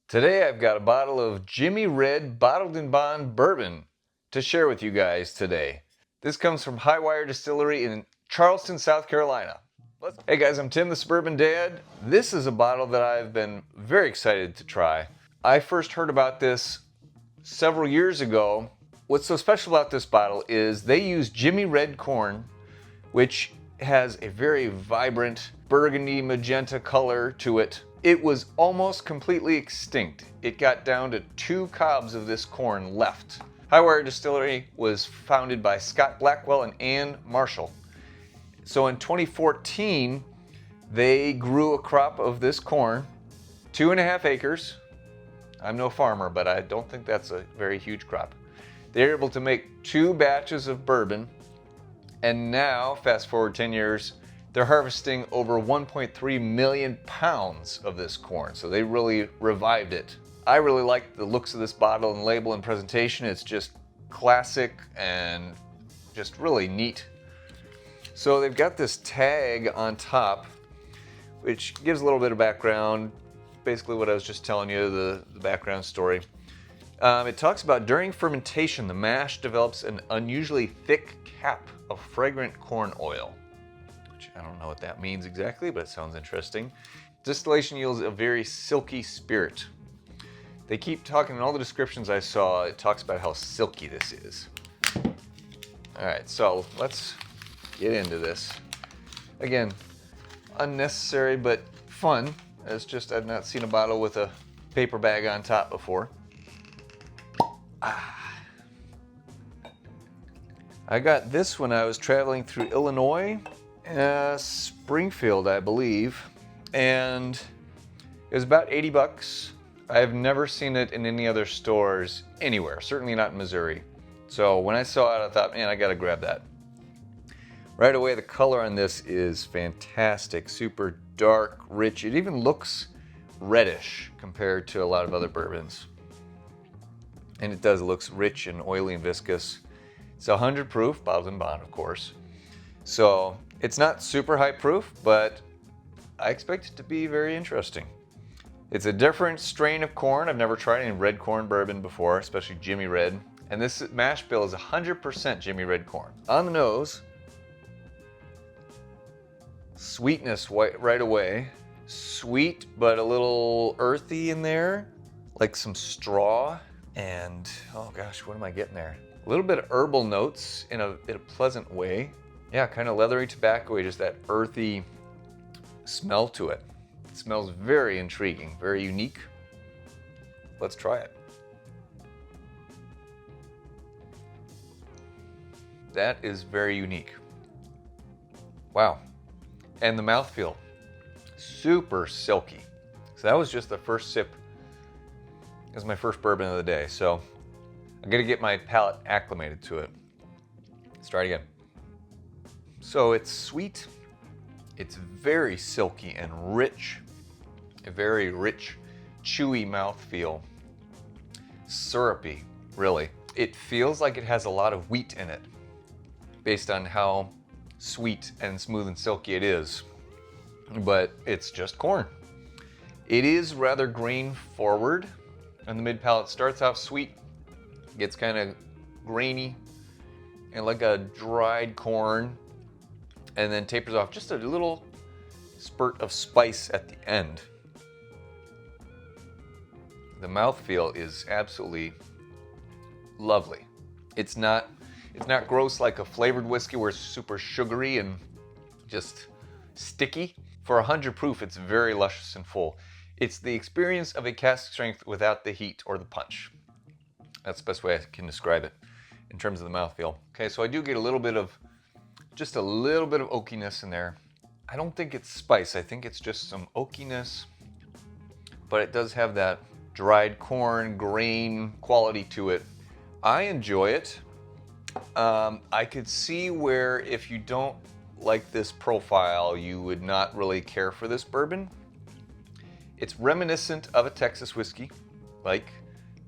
Today I've got a bottle of Jimmy Red Bottled in Bond Bourbon to share with you guys today. This comes from Highwire Distillery in Charleston, South Carolina. Hey guys, I'm Tim the Suburban Dad. This is a bottle that I've been very excited to try. I first heard about this several years ago. What's so special about this bottle is they use Jimmy Red corn, which has a very vibrant burgundy magenta color to it. It was almost completely extinct. It got down to 2 cobs of this corn left. Highwire Distillery was founded by Scott Blackwell and Ann Marshall. So in 2014, they grew a crop of this corn, 2.5 acres. I'm no farmer, but I don't think that's a very huge crop. They're able to make 2 batches of bourbon, and now, fast forward 10 years, they're harvesting over 1.3 million pounds of this corn. So they really revived it. I really like the looks of this bottle and label and presentation. It's just classic and just really neat. So they've got this tag on top, which gives a little bit of background. Basically what I was just telling you, the background story. It talks about during fermentation, the mash develops an unusually thick cap of fragrant corn oil. Which I don't know what that means exactly, but it sounds interesting. Distillation yields a very silky spirit. They keep talking in all the descriptions I saw, it talks about how silky this is. Alright, so let's get into this. Again, unnecessary but fun. It's just I've not seen a bottle with a paper bag on top before. I got this when I was traveling through Illinois, Springfield, I believe, and it was about $80. I've never seen it in any other stores anywhere, certainly not in Missouri. So when I saw it, I thought, man, I gotta grab that. Right away, the color on this is fantastic, super dark, rich. It even looks reddish compared to a lot of other bourbons. And it does, it looks rich and oily and viscous. It's 100 proof, bottled in bond, of course. So it's not super high proof, but I expect it to be very interesting. It's a different strain of corn. I've never tried any red corn bourbon before, especially Jimmy Red. And this mash bill is 100% Jimmy Red corn. On the nose, sweetness right away. Sweet, but a little earthy in there, like some straw. And, oh gosh, what am I getting there? A little bit of herbal notes in a pleasant way. Yeah, kind of leathery tobacco-y, just that earthy smell to it. It smells very intriguing, very unique. Let's try it. That is very unique. Wow. And the mouthfeel, super silky. So that was just the first sip. It was my first bourbon of the day, so I'm gonna get my palate acclimated to it. Let's try it again. So it's sweet, it's very silky and rich, a very rich, chewy mouthfeel. Syrupy, really. It feels like it has a lot of wheat in it, based on how sweet and smooth and silky it is. But it's just corn. It is rather grain forward, and the mid palate starts off sweet, gets kind of grainy and like a dried corn, and then tapers off just a little spurt of spice at the end. The mouthfeel is absolutely lovely. It's not gross like a flavored whiskey where it's super sugary and just sticky. For 100 proof, it's very luscious and full. It's the experience of a cask strength without the heat or the punch. That's the best way I can describe it in terms of the mouthfeel. Okay, so I do get just a little bit of oakiness in there. I don't think it's spice. I think it's just some oakiness, but it does have that dried corn, grain quality to it. I enjoy it. I could see where if you don't like this profile, you would not really care for this bourbon. It's reminiscent of a Texas whiskey, like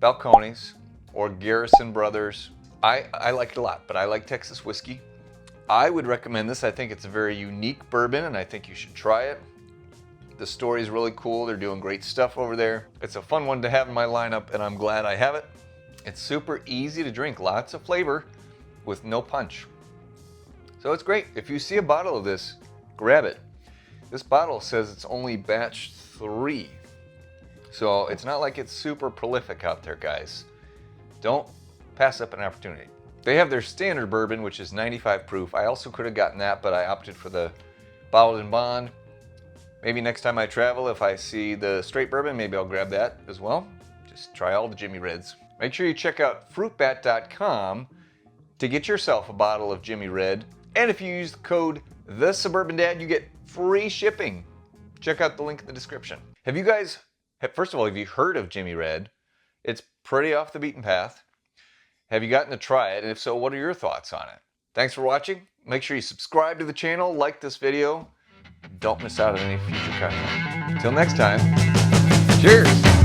Balcones or Garrison Brothers. I like it a lot, but I like Texas whiskey. I would recommend this. I think it's a very unique bourbon, and I think you should try it. The story is really cool. They're doing great stuff over there. It's a fun one to have in my lineup, and I'm glad I have it. It's super easy to drink, lots of flavor with no punch. So it's great. If you see a bottle of this, grab it. This bottle says it's only batch 3. So it's not like it's super prolific out there, guys. Don't pass up an opportunity. They have their standard bourbon, which is 95 proof. I also could have gotten that, but I opted for the bottled in bond. Maybe next time I travel, if I see the straight bourbon, maybe I'll grab that as well. Just try all the Jimmy Reds. Make sure you check out fruitbat.com to get yourself a bottle of Jimmy Red. And if you use the code TheSuburbanDad, you get free shipping. Check out the link in the description. First of all, have you heard of Jimmy Red? It's pretty off the beaten path. Have you gotten to try it? And if so, what are your thoughts on it? Thanks for watching. Make sure you subscribe to the channel, like this video. Don't miss out on any future content. Until next time, cheers!